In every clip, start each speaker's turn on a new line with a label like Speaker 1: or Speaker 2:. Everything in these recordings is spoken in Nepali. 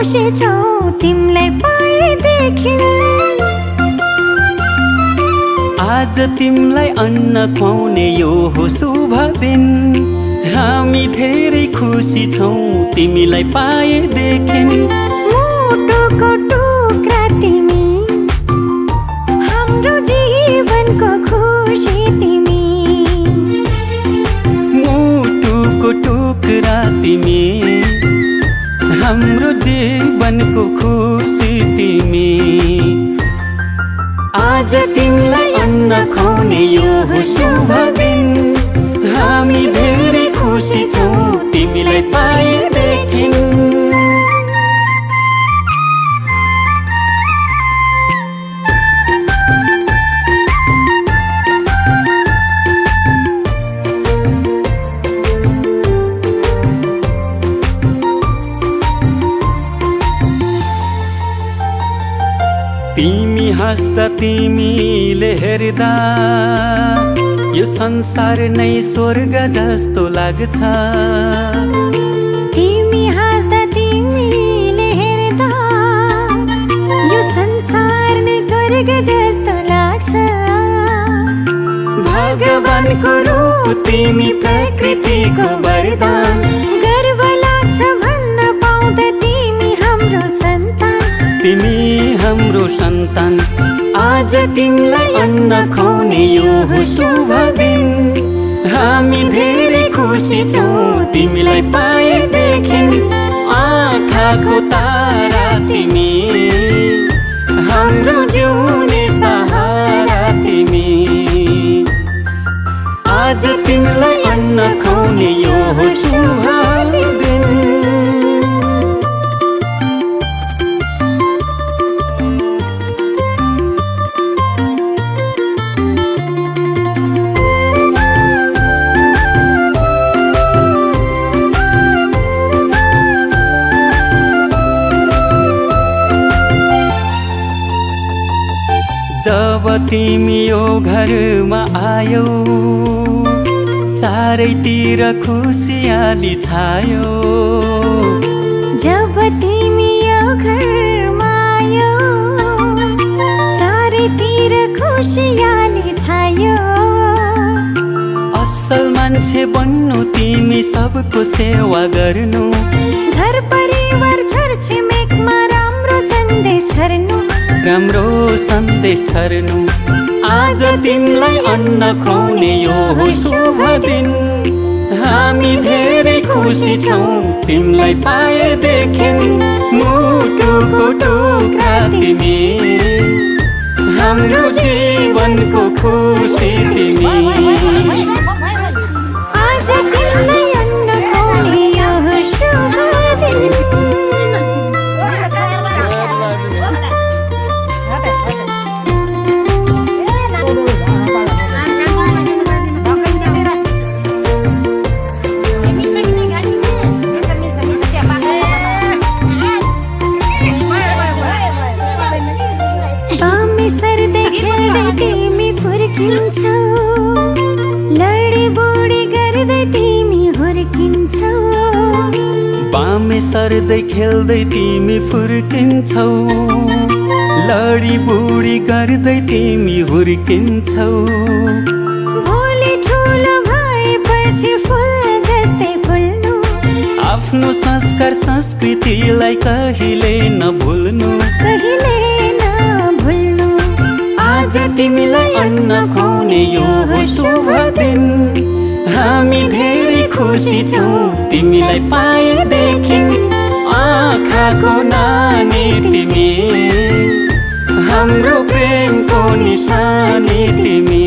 Speaker 1: खुसी छौ तिमीलाई पाएदेखि।
Speaker 2: आज तिमीलाई अन्न खुवाउने यो हो शुभ दिन। हामी धेरै खुसी छौ तिमीलाई पाएदेखि।
Speaker 1: मुटुको टुक्रा तिमी, हाम्रो जीवनको खुसी तिमी।
Speaker 2: मुटुको टुक्रा तिमी, हाम्रो जीवनको खुसी तिमी। आज तिमीलाई अन्न खुवाउने यो हो शुभ दिन। हामी धेरै खुसी छौ तिमीलाई पाएदेखि। तिमी हाँस्दा तिमीले हेर्दा यो संसार नै स्वर्ग जस्तो लाग्छ।
Speaker 1: तिमी हाँस्दा तिमीले हेर्दा यो संसार नै स्वर्ग जस्तो लाग्छ।
Speaker 2: भगवानको रूप तिमी, प्रकृतिको वरदान।
Speaker 1: गर्व लाग्छ भन्न पाउँदा तिमी हाम्रो सन्तान।
Speaker 2: तिमी हाम्रो सन्तान। आज तिमीलाई अन्न खुवाउने यो हो शुभ दिन। हामी धेरै खुसी छौ तिमीलाई पाएदेखि। आँखाको तारा तिमी, हाम्रो जिउने सहारा तिमी। आज तिमीलाई अन्न खुवाउने यो हो शुभ दिन। जब तिमी यो घरमा आयौ चारैतिर खुसियाली छायो।
Speaker 1: जब तिमी यो घरमा आयौ चारैतिर खुसियाली छायो।
Speaker 2: असल मान्छे बन्नु तिमी, सबको सेवा गर्नु।
Speaker 1: घर परिवार छरछिमेकमा राम्रो सन्देश छर्नु।
Speaker 2: राम्रो सन्देश छर्नु। आज तिमीलाई अन्न खुवाउने यो हो शुभ दिन। हामी धेरै खुसी छौ तिमीलाई पाएदेखि। मुटुको टुक्रा तिमी, हाम्रो जीवनको खुसी तिमी।
Speaker 1: आज तिमीलाई अन्न खुवाउने यो हो शुभ दिन। तिमी फुर्किन्छौ, लडी बुडी गर्दै तिमी हुर्किन्छौ।
Speaker 2: बामे सर्दै खेल्दै तिमी फुर्किन्छौ, लडी बुडी गर्दै तिमी हुर्किन्छौ।
Speaker 1: भोलि ठुलो भएपछि फुल जस्तै फुल्नु।
Speaker 2: आफ्नो संस्कार संस्कृतिलाई कहिले नभुल्नु।
Speaker 1: कहिले नभुल्नु।
Speaker 2: आज तिमीलाई अन्न खुवाउने यो हो शुभ दिन। हामी धेरै खुसी छौ तिमीलाई पाएदेखि। आँखाको नानी तिमी, हाम्रो प्रेमको निशानी तिमी।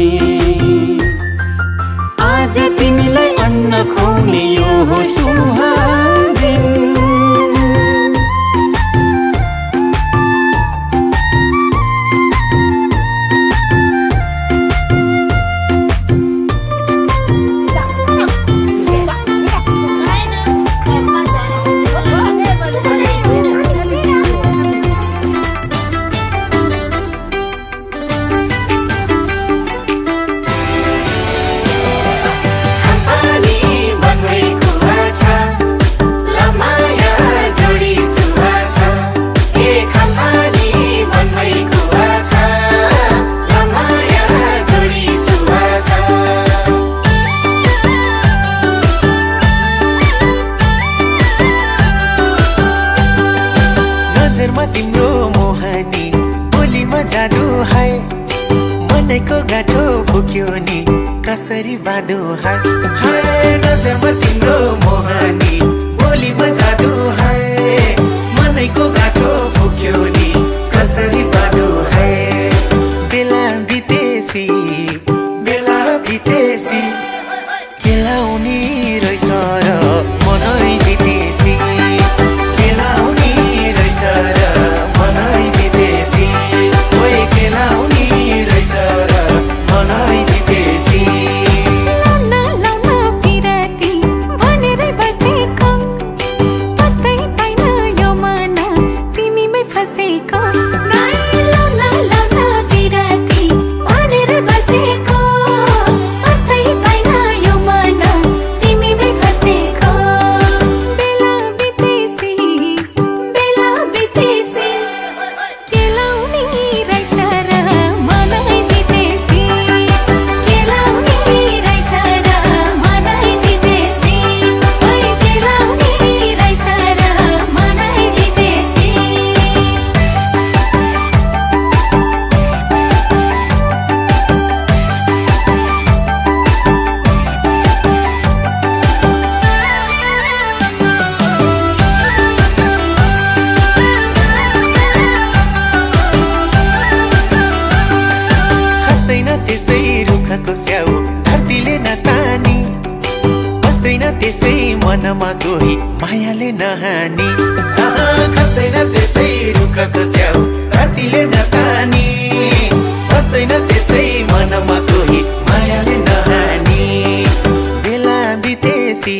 Speaker 2: आज तिमीलाई अन्न खुवाउने यो हो शुभ दिन।
Speaker 3: हाम्फानी बन्दै खुवा छ। तिम्रो मोहनी बोलीमा जादु हाय मनैको गाठो फुक्यो नि कसरी बाँधो हाय हाय नजरमा तिम्रो मोहनी बोलीमा जादु हाय मनैको गाठो फुक्यो नि कसरी बाँधो हाय बेला बितेसी खेलाउने रहेछ र मनै जितेसी खेलाउने रहेछ र मनै जितेसी ओए खेलाउने रहेछ र मनै जितेसी
Speaker 1: लाउन लाउन पिराती भनेरै बसेको पत्तै पाइन यो मन तिमीमै फसेको लाउन लाउन पिराती भनेरै बसेको पत्तै पाइन यो मन तिमीमै फसेको बेला बितेसी खेलाउने रहेछ र मनै जितेसी खेलाउने रहेछ र मनै जितेसी ओइ खेलाउने रहेछ र मनै जितेसी
Speaker 3: खस्दैन त्यसै रुखको स्याउ धरतीले नतानी बस्दैन त्यसै मनमा गोही मायाले नहानी खस्दैन त्यसै रुखको स्याउ धरतीले नतानी बस्दैन त्यसै मनमा गोही मायाले नहानी बेला बितेसी